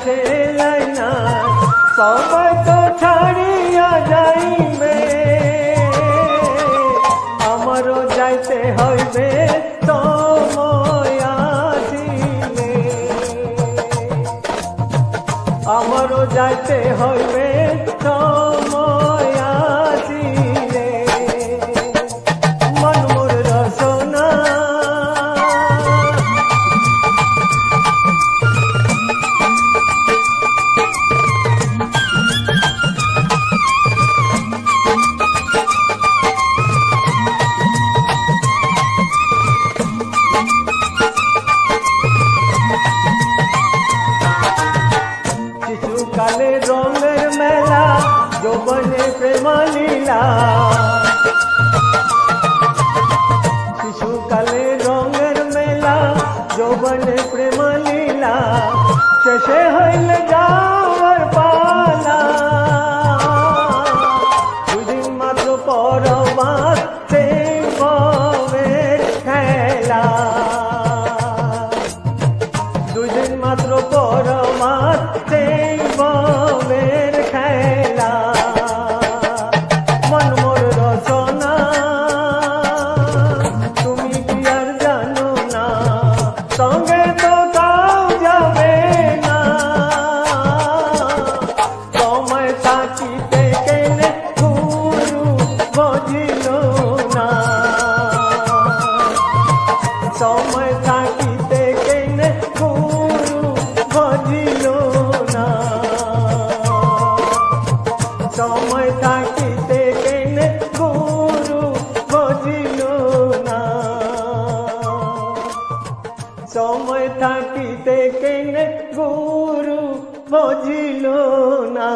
আছে লাইনা সবাই তো ছাড়িয়া যাইবে আমারও যাইতে হইবে সময় আসিলে আমারও যাইতে হইবে সময় আসিলে মন মোর রসনা কালে রঙের মেলা যৌবনে প্রেম লীলা শিশুকালে রঙের মেলা যৌবনে প্রেম লীলা শেষে হইলে যাওয়ার পালা দুদিন মাত্র পরবাস সেই বউয়ের খেলা দুদিন মাত্র পরবাস সেই বউয়ের খেলা মন মোর রসনা তুমি কি আর জানো না সঙ্গে তো তাও যাবে না সময় থাকিতে কেনে গুরু বুঝিল না সময় থাকিতে কেনে গুরু বুঝিল না সময় থাকিতে কেনে গুরু বুঝিল না সময় থাকিতে কেনে গুরু বুঝিল না।